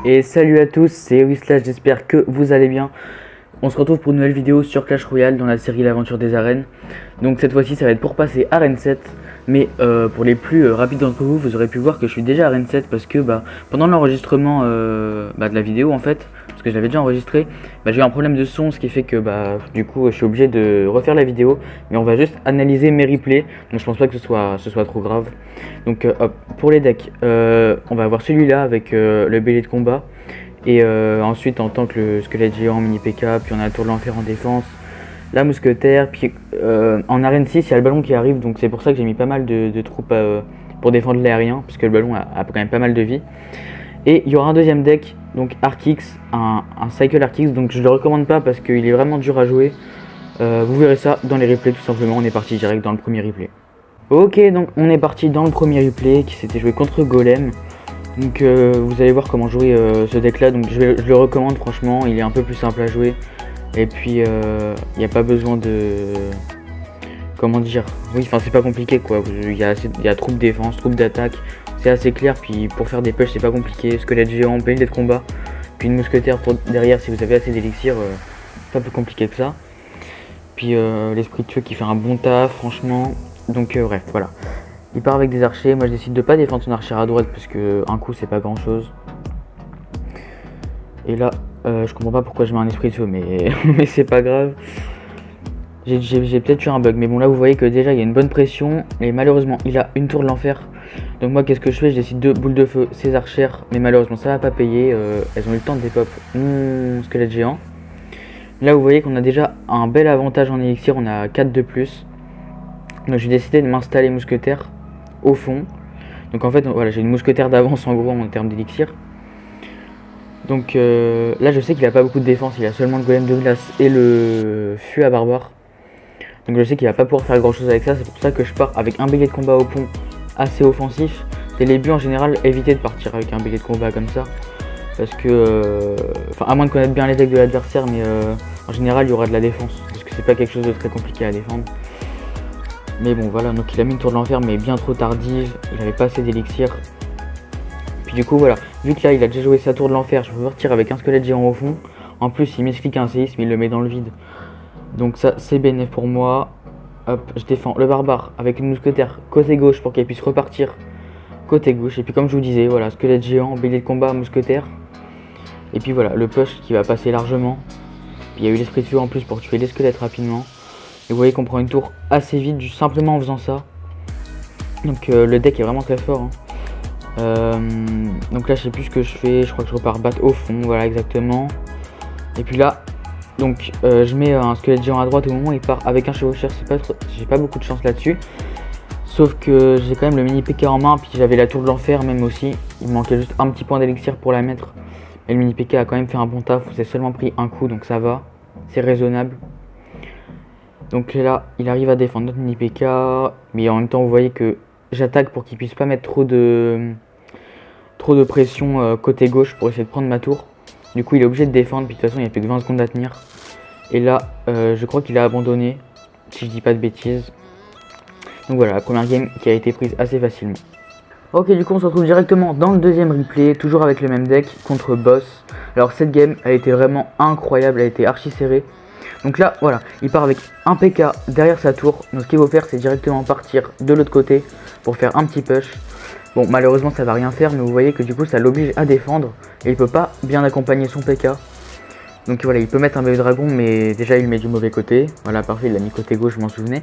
Et salut à tous, c'est Wislash, j'espère que vous allez bien. On se retrouve pour une nouvelle vidéo sur Clash Royale dans la série L'aventure des arènes. Donc cette fois-ci ça va être pour passer arène 7. Mais pour les plus rapides d'entre vous, vous aurez pu voir que je suis déjà arène 7 parce que pendant l'enregistrement de la vidéo en fait, parce que je l'avais déjà enregistré, j'ai eu un problème de son, ce qui fait que du coup je suis obligé de refaire la vidéo. Mais on va juste analyser mes replays, donc je pense pas que ce soit trop grave. Donc hop, pour les decks, on va avoir celui-là avec le bélier de combat. Et ensuite en tant que le squelette géant, mini PK, puis on a la tour de l'enfer en défense, la mousquetaire, puis en arène 6 il y a le ballon qui arrive, donc c'est pour ça que j'ai mis pas mal de troupes pour défendre l'aérien, puisque le ballon a quand même pas mal de vie. Et il y aura un deuxième deck, donc Arc-X, un Cycle Arc-X, donc je le recommande pas parce qu'il est vraiment dur à jouer. Vous verrez ça dans les replays tout simplement. On est parti direct dans le premier replay. Ok, donc on est parti dans le premier replay qui s'était joué contre Golem. Donc vous allez voir comment jouer ce deck là, donc je le recommande franchement, il est un peu plus simple à jouer. Et puis il n'y a pas besoin de... Comment dire? Oui, enfin c'est pas compliqué quoi, il y a troupe défense, troupe d'attaque, c'est assez clair. Puis pour faire des push c'est pas compliqué, squelette géant, bélier de combat, puis une mousquetaire pour derrière si vous avez assez d'élixir, pas plus compliqué que ça. Puis l'esprit de feu qui fait un bon taf franchement, donc bref voilà. Il part avec des archers, moi je décide de pas défendre son archer à droite parce que un coup c'est pas grand chose. Et là je comprends pas pourquoi je mets un esprit de feu mais, mais c'est pas grave. J'ai peut-être eu un bug, mais bon là vous voyez que déjà il y a une bonne pression et malheureusement il a une tour de l'enfer. Donc moi qu'est-ce que je fais? Je décide de boule de feu ses archères, mais malheureusement ça va pas payer, elles ont eu le temps de dépop mon squelette géant. Là vous voyez qu'on a déjà un bel avantage en élixir, on a 4 de plus. Donc j'ai décidé de m'installer mousquetaire au fond. Donc en fait voilà, j'ai une mousquetaire d'avance en gros en termes d'élixir. Donc là je sais qu'il a pas beaucoup de défense, il a seulement le golem de glace et le fût à barbare. Donc je sais qu'il va pas pouvoir faire grand chose avec ça, c'est pour ça que je pars avec un bélier de combat au pont assez offensif. Dès les buts en général, évitez de partir avec un bélier de combat comme ça. Parce que, à moins de connaître bien les decks de l'adversaire, mais en général il y aura de la défense. Parce que c'est pas quelque chose de très compliqué à défendre. Mais bon voilà, donc il a mis une tour de l'enfer mais bien trop tardive, il avait pas assez d'élixir. Puis du coup voilà, vu que là il a déjà joué sa tour de l'enfer, je peux partir avec un squelette géant au fond. En plus il m'explique un séisme, il le met dans le vide. Donc ça c'est bénéf pour moi. Hop, je défends le barbare avec une mousquetaire côté gauche pour qu'elle puisse repartir côté gauche. Et puis comme je vous disais, voilà, squelette géant, bélier de combat, mousquetaire. Et puis voilà, le push qui va passer largement. Puis il y a eu l'esprit de feu en plus pour tuer les squelettes rapidement. Et vous voyez qu'on prend une tour assez vite juste simplement en faisant ça. Donc le deck est vraiment très fort. Donc là je sais plus ce que je fais, je crois que je repars battre au fond, voilà exactement. Et puis là, donc je mets un squelette géant à droite au moment où il part avec un chevaucheur, j'ai pas beaucoup de chance là-dessus. Sauf que j'ai quand même le mini PK en main, puis j'avais la tour de l'enfer même aussi. Il me manquait juste un petit point d'élixir pour la mettre. Et le mini PK a quand même fait un bon taf, vous avez seulement pris un coup donc ça va, c'est raisonnable. Donc là, il arrive à défendre notre mini PK, mais en même temps, vous voyez que j'attaque pour qu'il puisse pas mettre trop de pression côté gauche pour essayer de prendre ma tour. Du coup, il est obligé de défendre, puis de toute façon, il n'y a plus que 20 secondes à tenir. Et là, je crois qu'il a abandonné, si je dis pas de bêtises. Donc voilà, la première game qui a été prise assez facilement. Ok, du coup, on se retrouve directement dans le deuxième replay, toujours avec le même deck, contre Boss. Alors cette game, elle a été vraiment incroyable, elle a été archi serrée. Donc là, voilà, il part avec un PK derrière sa tour. Donc ce qu'il va faire, c'est directement partir de l'autre côté pour faire un petit push. Bon, malheureusement, ça va rien faire, mais vous voyez que du coup, ça l'oblige à défendre. Et il peut pas bien accompagner son PK. Donc voilà, il peut mettre un bébé dragon, mais déjà, il met du mauvais côté. Voilà, parfait, il l'a mis côté gauche, je m'en souvenais.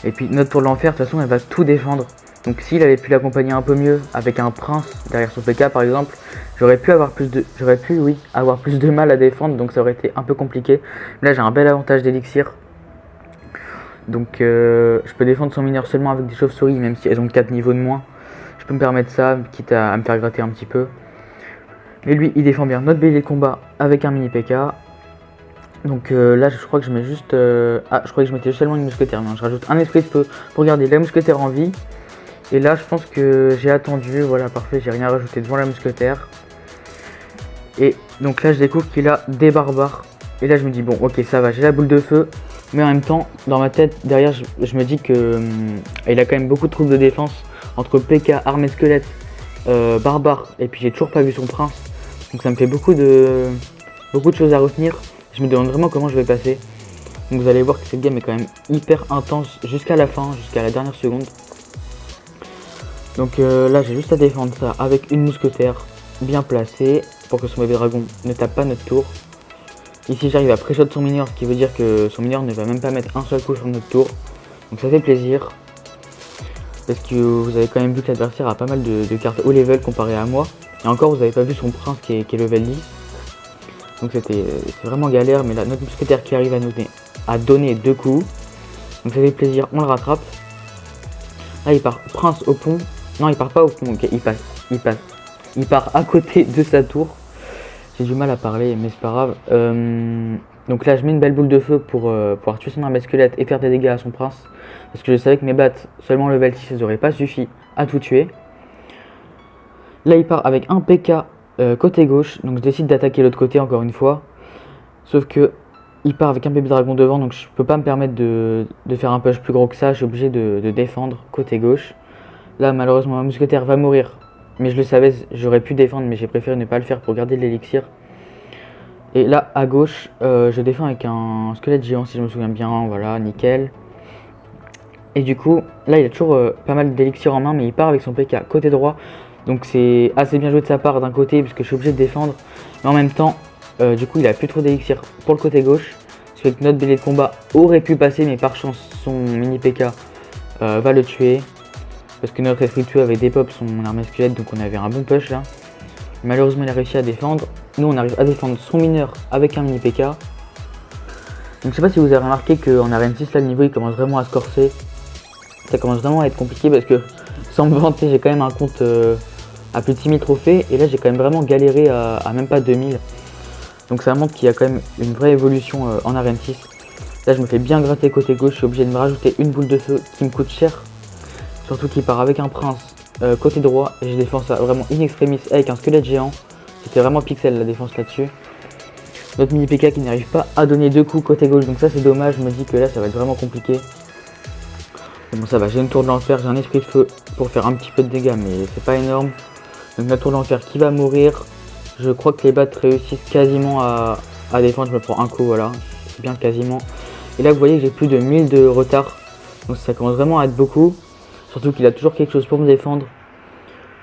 Et puis, notre tour de l'enfer, de toute façon, elle va tout défendre. Donc s'il avait pu l'accompagner un peu mieux avec un prince derrière son PK, par exemple, j'aurais pu avoir plus de mal à défendre, donc ça aurait été un peu compliqué. Là j'ai un bel avantage d'élixir, donc je peux défendre son mineur seulement avec des chauves-souris, même si elles ont 4 niveaux de moins. Je peux me permettre ça, quitte à me faire gratter un petit peu. Mais lui il défend bien notre bélier de combat avec un mini PK. Donc là je crois que je mets juste... je croyais que je mettais seulement une mousquetaire, mais je rajoute un esprit de feu pour garder la mousquetaire en vie. Et là je pense que j'ai attendu, voilà parfait, j'ai rien rajouté devant la mousquetaire. Et donc là je découvre qu'il a des barbares. Et là je me dis bon ok ça va, j'ai la boule de feu. Mais en même temps dans ma tête derrière je me dis que il a quand même beaucoup de troupes de défense. Entre PK, armée squelette, barbare. Et puis j'ai toujours pas vu son prince. Donc ça me fait beaucoup de choses à retenir. Je me demande vraiment comment je vais passer. Donc vous allez voir que cette game est quand même hyper intense jusqu'à la fin, jusqu'à la dernière seconde. Donc là j'ai juste à défendre ça avec une mousquetaire bien placée pour que son bébé dragon ne tape pas notre tour. Ici j'arrive à pré-shot son mineur, ce qui veut dire que son mineur ne va même pas mettre un seul coup sur notre tour. Donc ça fait plaisir. Parce que vous avez quand même vu que l'adversaire a pas mal de cartes haut level comparé à moi. Et encore vous n'avez pas vu son prince qui est level 10. Donc c'est vraiment galère, mais là notre mousquetaire qui arrive à donner 2 coups. Donc ça fait plaisir, on le rattrape. Là il part prince au pont. Non il part pas au pont, ok, il part à côté de sa tour. J'ai du mal à parler mais c'est pas grave. Donc là je mets une belle boule de feu pour pouvoir tuer son armée squelette et faire des dégâts à son prince. Parce que je savais que mes battes, seulement level 6, elles n'auraient pas suffi à tout tuer. Là il part avec un PK côté gauche, donc je décide d'attaquer l'autre côté encore une fois. Sauf que il part avec un bébé dragon devant, donc je peux pas me permettre de faire un push plus gros que ça. Je suis obligé de défendre côté gauche. Là malheureusement ma mousquetaire va mourir, mais je le savais, j'aurais pu défendre, mais j'ai préféré ne pas le faire pour garder de l'élixir. Et là à gauche, je défends avec un squelette géant si je me souviens bien, voilà, nickel. Et du coup, là il a toujours pas mal d'élixir en main, mais il part avec son PK côté droit. Donc c'est assez bien joué de sa part d'un côté, puisque je suis obligé de défendre. Mais en même temps, du coup il a plus trop d'élixir pour le côté gauche. Ce fait que notre BD de combat aurait pu passer, mais par chance son mini PK va le tuer. Parce que notre esprit de tueur avait dépop son armée squelette, donc on avait un bon push là. Malheureusement il a réussi à défendre. Nous on arrive à défendre son mineur avec un mini PK. Donc je sais pas si vous avez remarqué qu'en arène 6 là le niveau il commence vraiment à se corser. Ça commence vraiment à être compliqué parce que sans me vanter j'ai quand même un compte à plus de 6000 trophées. Et là j'ai quand même vraiment galéré à même pas 2000. Donc ça montre qu'il y a quand même une vraie évolution en arène 6. Là je me fais bien gratter côté gauche, je suis obligé de me rajouter une boule de feu qui me coûte cher. Surtout qu'il part avec un prince côté droit et je défends ça vraiment in extremis avec un squelette géant. C'était vraiment pixel la défense là-dessus. Notre mini PK qui n'arrive pas à donner 2 coups côté gauche, donc ça c'est dommage, je me dis que là ça va être vraiment compliqué. Bon ça va, j'ai une tour de l'enfer, j'ai un esprit de feu pour faire un petit peu de dégâts mais c'est pas énorme. Donc la tour de l'enfer qui va mourir. Je crois que les battes réussissent quasiment à défendre, je me prends un coup, voilà, c'est bien quasiment. Et là vous voyez que j'ai plus de 1000 de retard, donc ça commence vraiment à être beaucoup. Surtout qu'il a toujours quelque chose pour me défendre.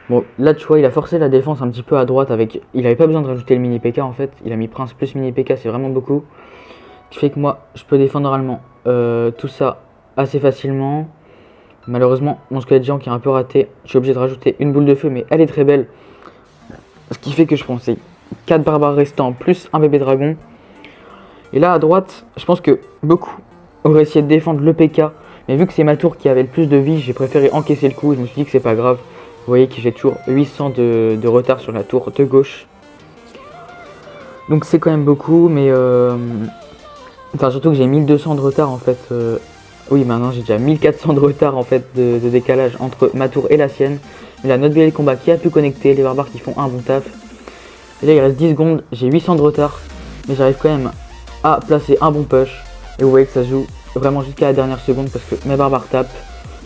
Bon là tu vois il a forcé la défense un petit peu à droite avec... Il avait pas besoin de rajouter le mini PK en fait. Il a mis prince plus mini PK, c'est vraiment beaucoup. Ce qui fait que moi je peux défendre normalement tout ça assez facilement. Malheureusement mon squelette géant qui est un peu raté. Je suis obligé de rajouter une boule de feu mais elle est très belle. Ce qui fait que je prends ces 4 barbares restants plus un bébé dragon. Et là à droite je pense que beaucoup auraient essayé de défendre le PK. Mais vu que c'est ma tour qui avait le plus de vie, j'ai préféré encaisser le coup. Je me suis dit que c'est pas grave. Vous voyez que j'ai toujours 800 de retard sur la tour de gauche. Donc c'est quand même beaucoup, mais... Enfin surtout que j'ai 1200 de retard en fait. Oui maintenant j'ai déjà 1400 de retard en fait de décalage entre ma tour et la sienne. Mais là notre BL combat qui a pu connecter, les barbares qui font un bon taf. Et là il reste 10 secondes, j'ai 800 de retard. Mais j'arrive quand même à placer un bon push. Et vous voyez que ça joue vraiment jusqu'à la dernière seconde parce que mes barbares tapent.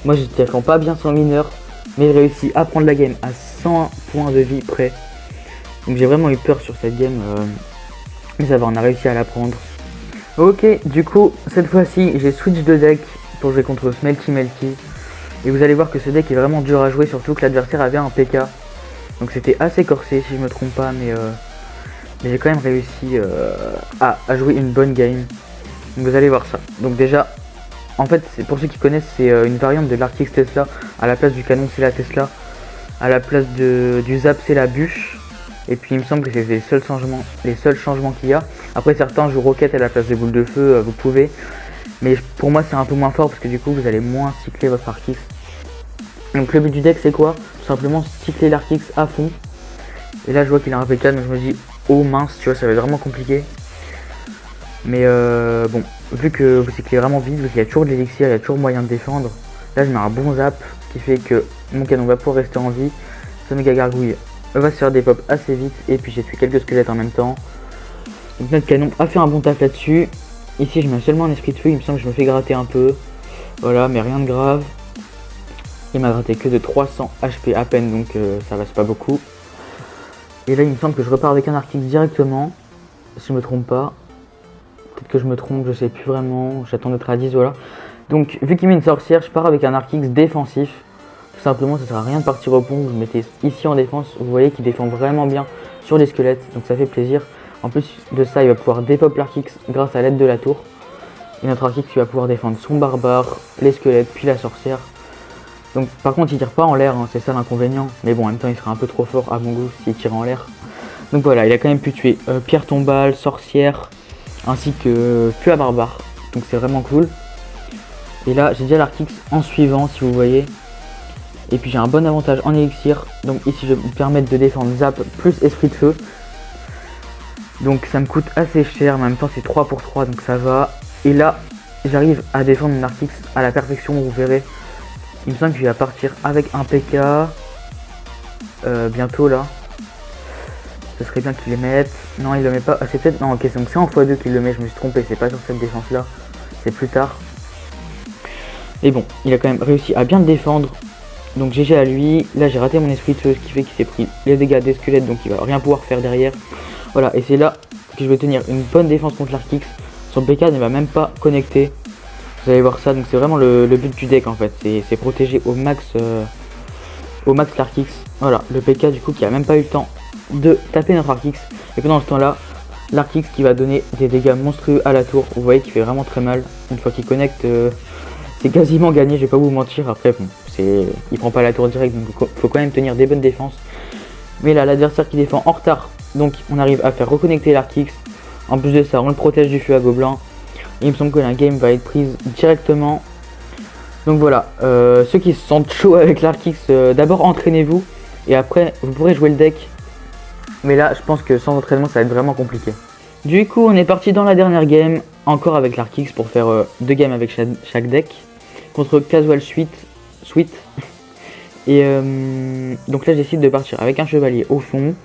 Moi je défends pas bien son mineur, mais il réussit à prendre la game à 100 points de vie près. Donc j'ai vraiment eu peur sur cette game, mais ça va, on a réussi à la prendre. Ok, du coup cette fois-ci j'ai switch de deck pour jouer contre Smelty Melty. Et vous allez voir que ce deck est vraiment dur à jouer, surtout que l'adversaire avait un PK. Donc c'était assez corsé si je me trompe pas, mais j'ai quand même réussi à jouer une bonne game. Donc vous allez voir ça. Donc déjà, en fait, c'est pour ceux qui connaissent, c'est une variante de l'Arctix Tesla. À la place du canon, c'est la Tesla. À la place du Zap, c'est la bûche. Et puis il me semble que c'est les seuls changements qu'il y a. Après certains jouent Rocket à la place de boule de feu, vous pouvez. Mais pour moi c'est un peu moins fort parce que du coup vous allez moins cycler votre Arctix. Donc le but du deck c'est quoi? Tout simplement cycler l'Arctix à fond. Et là je vois qu'il a un PK, donc je me dis oh mince, tu vois, ça va être vraiment compliqué. Mais bon, vu que vous cyclez vraiment vite, vu qu'il y a toujours de l'élixir, il y a toujours moyen de défendre. Là je mets un bon zap, ce qui fait que mon canon va pouvoir rester en vie. Ce méga gargouille va se faire des pop assez vite. Et puis j'ai tué quelques squelettes en même temps. Donc notre canon a fait un bon taf là-dessus. Ici je mets seulement un esprit de feu, il me semble que je me fais gratter un peu. Voilà, mais rien de grave. Il m'a gratté que de 300 HP à peine, donc ça va, c'est pas beaucoup. Et là il me semble que je repars avec un Arc X directement, si je me trompe pas. Peut-être que je me trompe, je sais plus vraiment, j'attends d'être à 10, voilà. Donc vu qu'il met une sorcière, je pars avec un Arc X défensif. Tout simplement, ça sert à rien de partir au pont, vous le mettez ici en défense, vous voyez qu'il défend vraiment bien sur les squelettes, donc ça fait plaisir. En plus de ça, il va pouvoir dépop l'Arc X grâce à l'aide de la tour. Et notre Arc X va pouvoir défendre son barbare, les squelettes, puis la sorcière. Donc par contre il tire pas en l'air, hein, c'est ça l'inconvénient. Mais bon, en même temps il serait un peu trop fort à mon goût s'il tirait en l'air. Donc voilà, il a quand même pu tuer pierre tombale, sorcière, ainsi que feu à barbare. Donc c'est vraiment cool. Et là j'ai déjà l'Arc X en suivant si vous voyez. Et puis j'ai un bon avantage en élixir. Donc ici je vais me permettre de défendre zap plus esprit de feu. Donc ça me coûte assez cher, mais en même temps c'est 3 pour 3 donc ça va. Et là j'arrive à défendre mon Arc X à la perfection, vous verrez. Il me semble qu'il va partir avec un PK bientôt là. Ce serait bien qu'il les mette. Non, il le met pas. Ah, c'est peut-être. Non, ok, donc c'est en x2 qu'il le met. Je me suis trompé. C'est pas sur cette défense là. C'est plus tard. Et bon, il a quand même réussi à bien le défendre. Donc GG à lui. Là, j'ai raté mon esprit de feu, ce qui fait qu'il s'est pris les dégâts des squelettes. Donc il va rien pouvoir faire derrière. Voilà, et c'est là que je vais tenir une bonne défense contre l'Arc X. Son PK ne va même pas connecter. Vous allez voir ça, donc c'est vraiment le but du deck en fait, c'est protéger au max l'Arc X. Voilà, le PK du coup qui a même pas eu le temps de taper notre Arc X. Et pendant ce temps là, l'Arc X qui va donner des dégâts monstrueux à la tour. Vous voyez qu'il fait vraiment très mal. Une fois qu'il connecte, c'est quasiment gagné, je vais pas vous mentir. Après bon, il prend pas la tour direct, donc faut quand même tenir des bonnes défenses. Mais là l'adversaire qui défend en retard, donc on arrive à faire reconnecter l'Arc X. En plus de ça, on le protège du feu à gobelin. Il me semble que la game va être prise directement. Donc voilà, ceux qui se sentent chauds avec l'Arc X, d'abord entraînez-vous. Et après, vous pourrez jouer le deck. Mais là, je pense que sans entraînement, ça va être vraiment compliqué. Du coup, on est parti dans la dernière game. Encore avec l'Arc X pour faire 2 games avec chaque deck. Contre Casual Sweet. Et donc là, j'essaie de partir avec un chevalier au fond.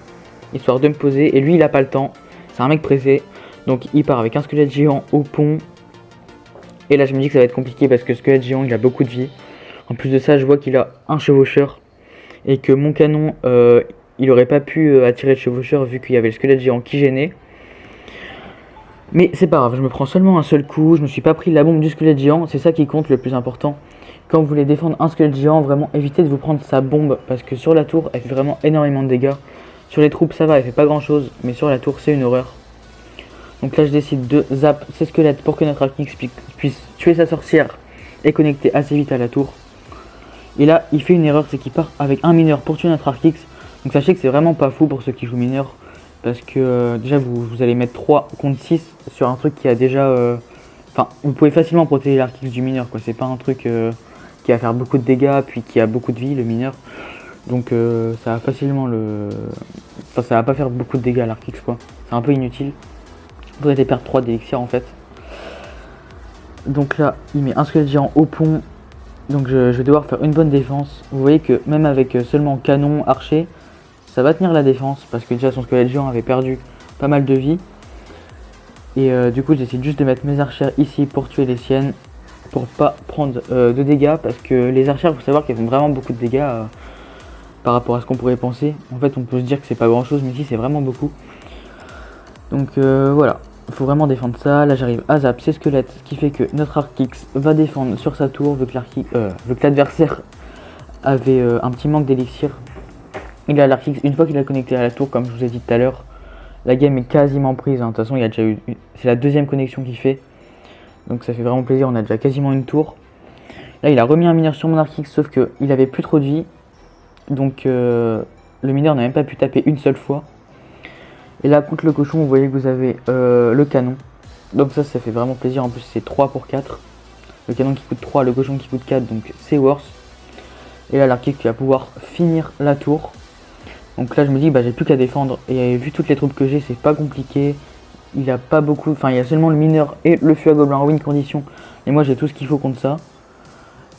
Histoire de me poser. Et lui, il a pas le temps. C'est un mec pressé. Donc il part avec un squelette géant au pont. Et là je me dis que ça va être compliqué parce que squelette géant il a beaucoup de vie. En plus de ça je vois qu'il a un chevaucheur. Et que mon canon il aurait pas pu attirer le chevaucheur vu qu'il y avait le squelette géant qui gênait. Mais c'est pas grave, je me prends seulement un seul coup. Je me suis pas pris la bombe du squelette géant. C'est ça qui compte le plus important. Quand vous voulez défendre un squelette géant, vraiment évitez de vous prendre sa bombe. Parce que sur la tour elle fait vraiment énormément de dégâts. Sur les troupes ça va, elle fait pas grand chose. Mais sur la tour c'est une horreur. Donc là je décide de zap ses squelettes pour que notre Arc X puisse tuer sa sorcière et connecter assez vite à la tour. Et là il fait une erreur, c'est qu'il part avec un mineur pour tuer notre Arc X. Donc sachez que c'est vraiment pas fou pour ceux qui jouent mineur. Parce que déjà vous allez mettre 3 contre 6 sur un truc qui a déjà... Enfin vous pouvez facilement protéger l'Arc X du mineur quoi. C'est pas un truc qui va faire beaucoup de dégâts puis qui a beaucoup de vie le mineur. Donc ça va facilement le... Enfin ça va pas faire beaucoup de dégâts à l'Arc X quoi. C'est un peu inutile. Vous allez perdre 3 d'élixir en fait. Donc là il met un squelette géant au pont. Donc je vais devoir faire une bonne défense. Vous voyez que même avec seulement canon, archer, ça va tenir la défense. Parce que déjà son squelette géant avait perdu pas mal de vie. Et du coup j'essaie juste de mettre mes archères ici pour tuer les siennes. Pour pas prendre de dégâts. Parce que les archères, il faut savoir qu'elles font vraiment beaucoup de dégâts par rapport à ce qu'on pourrait penser. En fait on peut se dire que c'est pas grand chose, mais ici c'est vraiment beaucoup. Donc voilà, il faut vraiment défendre ça. Là j'arrive à zap ses squelettes, ce qui fait que notre Arc X va défendre sur sa tour vu que l'adversaire avait un petit manque d'élixir. Il a l'Arc X, une fois qu'il a connecté à la tour, comme je vous ai dit tout à l'heure, la game est quasiment prise. De toute façon il y a déjà eu, c'est la deuxième connexion qu'il fait. Donc ça fait vraiment plaisir, on a déjà quasiment une tour. Là il a remis un mineur sur mon Arc X, sauf qu'il avait plus trop de vie. Donc le mineur n'a même pas pu taper une seule fois. Et là contre le cochon vous voyez que vous avez le canon. Donc ça fait vraiment plaisir, en plus c'est 3 pour 4. Le canon qui coûte 3, le cochon qui coûte 4, donc c'est worse. Et là l'Arc X qui va pouvoir finir la tour. Donc là je me dis bah j'ai plus qu'à défendre. Et vu toutes les troupes que j'ai c'est pas compliqué. Il a pas beaucoup, enfin il y a seulement le mineur et le feu à gobelin en win condition. Et moi j'ai tout ce qu'il faut contre ça.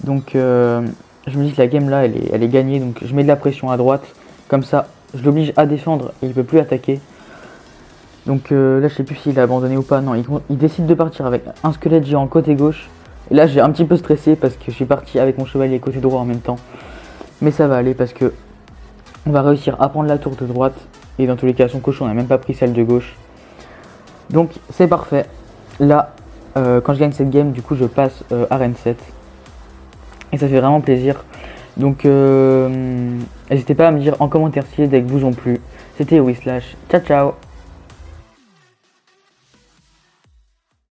Donc je me dis que la game là elle est gagnée. Donc je mets de la pression à droite. Comme ça je l'oblige à défendre et il peut plus attaquer. Donc là je sais plus s'il a abandonné ou pas. Non, il décide de partir avec un squelette géant côté gauche. Et là j'ai un petit peu stressé parce que je suis parti avec mon chevalier côté droit en même temps. Mais ça va aller parce que on va réussir à prendre la tour de droite. Et dans tous les cas, son cochon, on n'a même pas pris celle de gauche. Donc c'est parfait. Là, quand je gagne cette game, du coup, je passe à Reine 7. Et ça fait vraiment plaisir. Donc n'hésitez pas à me dire en commentaire si les decks vous ont plu. C'était Whislash. Ciao ciao.